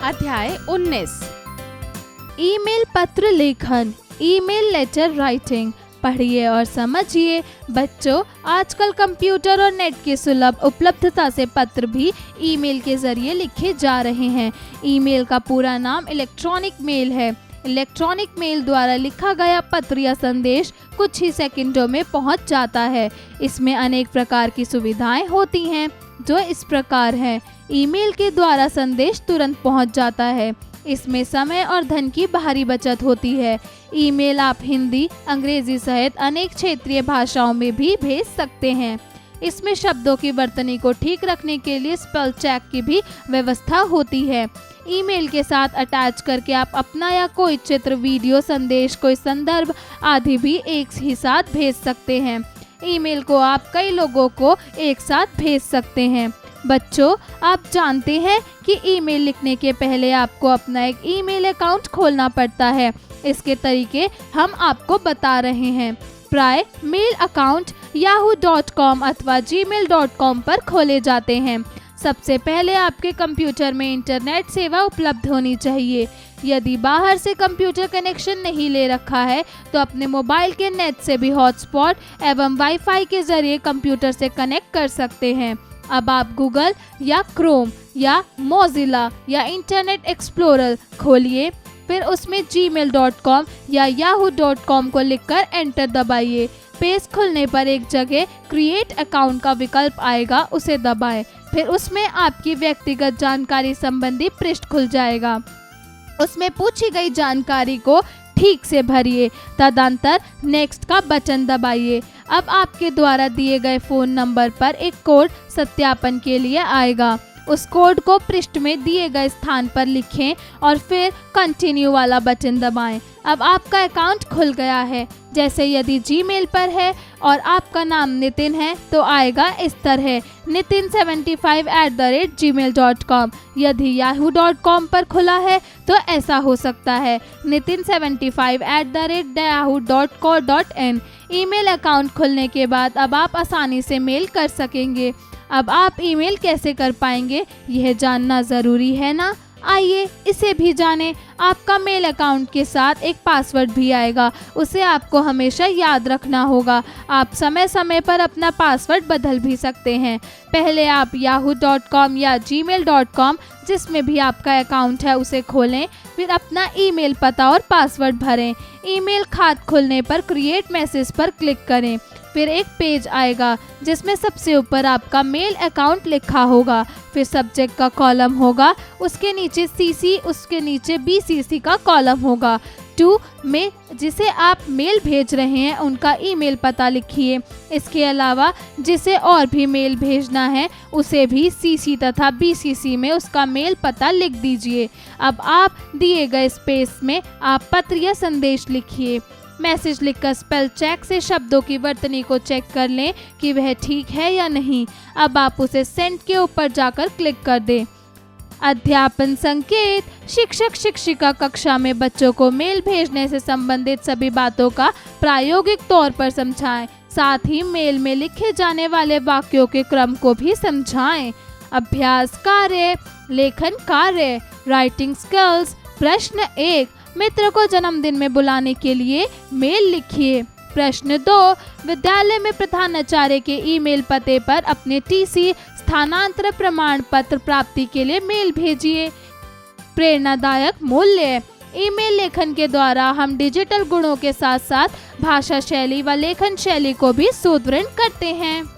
अध्याय 19 ईमेल पत्र लेखन, ईमेल लेटर राइटिंग। पढ़िए और समझिए। बच्चों, आजकल कंप्यूटर और नेट की सुलभ उपलब्धता से पत्र भी ईमेल के जरिए लिखे जा रहे हैं। ईमेल का पूरा नाम इलेक्ट्रॉनिक मेल है। इलेक्ट्रॉनिक मेल द्वारा लिखा गया पत्र या संदेश कुछ ही सेकंडों में पहुंच जाता है। इसमें अनेक प्रकार की सुविधाएं होती हैं, जो इस प्रकार हैं। ईमेल के द्वारा संदेश तुरंत पहुंच जाता है। इसमें समय और धन की भारी बचत होती है। ईमेल आप हिंदी, अंग्रेजी सहित अनेक क्षेत्रीय भाषाओं में भी भेज सकते हैं। इसमें शब्दों की वर्तनी को ठीक रखने के लिए स्पेल चेक की भी व्यवस्था होती है। ईमेल के साथ अटैच करके आप अपना या कोई चित्र, वीडियो, संदेश, कोई संदर्भ आदि भी एक ही साथ भेज सकते हैं। ईमेल को आप कई लोगों को एक साथ भेज सकते हैं। बच्चों, आप जानते हैं कि ईमेल लिखने के पहले आपको अपना एक ईमेल अकाउंट खोलना पड़ता है। इसके तरीके हम आपको बता रहे हैं। प्राय मेल अकाउंट yahoo.com अथवा gmail.com पर खोले जाते हैं। सबसे पहले आपके कंप्यूटर में इंटरनेट सेवा उपलब्ध होनी चाहिए। यदि बाहर से कंप्यूटर कनेक्शन नहीं ले रखा है तो अपने मोबाइल के नेट से भी हॉटस्पॉट एवं वाईफाई के जरिए कंप्यूटर से कनेक्ट कर सकते हैं। अब आप गूगल या क्रोम या मोजिला या इंटरनेट एक्सप्लोरर खोलिए, फिर उसमें gmail.com या yahoo.com को लिखकर एंटर दबाइए। पेज खुलने पर एक जगह क्रिएट अकाउंट का विकल्प आएगा, उसे दबाएं। फिर उसमें आपकी व्यक्तिगत जानकारी संबंधी पृष्ठ खुल जाएगा। उसमें पूछी गई जानकारी को ठीक से भरिए। तदंतर नेक्स्ट का बटन दबाइए। अब आपके द्वारा दिए गए फ़ोन नंबर पर एक कोड सत्यापन के लिए आएगा। उस कोड को पृष्ठ में दिए गए स्थान पर लिखें और फिर कंटिन्यू वाला बटन दबाएं। अब आपका अकाउंट खुल गया है। जैसे यदि जीमेल पर है और आपका नाम नितिन है तो आएगा इस तरह nitin75@gmail.com। यदि yahoo.com पर खुला है तो ऐसा हो सकता है nitin75@yahoo.co.in। ईमेल अकाउंट खुलने के बाद अब आप आसानी से मेल कर सकेंगे। अब आप ईमेल कैसे कर पाएंगे, यह जानना ज़रूरी है ना? आइए इसे भी जानें। आपका मेल अकाउंट के साथ एक पासवर्ड भी आएगा, उसे आपको हमेशा याद रखना होगा। आप समय समय पर अपना पासवर्ड बदल भी सकते हैं। पहले आप yahoo.com या gmail.com जिसमें भी आपका अकाउंट है उसे खोलें, फिर अपना ईमेल पता और पासवर्ड भरें। ईमेल खाते खुलने पर क्रिएट मैसेज पर क्लिक करें। फिर एक पेज आएगा जिसमें सबसे ऊपर आपका मेल अकाउंट लिखा होगा। फिर सब्जेक्ट का कॉलम होगा, उसके नीचे सीसी, उसके नीचे बीसीसी का कॉलम होगा। टू में जिसे आप मेल भेज रहे हैं उनका ईमेल पता लिखिए। इसके अलावा जिसे और भी मेल भेजना है उसे भी सीसी तथा बीसीसी में उसका मेल पता लिख दीजिए। अब आप दिए गए स्पेस में आप पत्र या संदेश लिखिए। मैसेज लिखकर स्पेल चेक से शब्दों की वर्तनी को चेक कर लें कि वह ठीक है या नहीं। अब आप उसे सेंड के ऊपर जाकर क्लिक कर दें। अध्यापन संकेत। शिक्षक शिक्षिका कक्षा में बच्चों को मेल भेजने से संबंधित सभी बातों का प्रायोगिक तौर पर समझाएं। साथ ही मेल में लिखे जाने वाले वाक्यों के क्रम को भी समझाएं। अभ्यास कार्य, लेखन कार्य, राइटिंग स्किल्स। प्रश्न 1, मित्र को जन्मदिन में बुलाने के लिए मेल लिखिए। प्रश्न 2, विद्यालय में प्रधानाचार्य के ईमेल पते पर अपने टीसी, स्थानांतरण प्रमाण पत्र प्राप्ति के लिए मेल भेजिए। प्रेरणादायक मूल्य। ईमेल लेखन के द्वारा हम डिजिटल गुणों के साथ साथ भाषा शैली व लेखन शैली को भी सुदृढ़ करते हैं।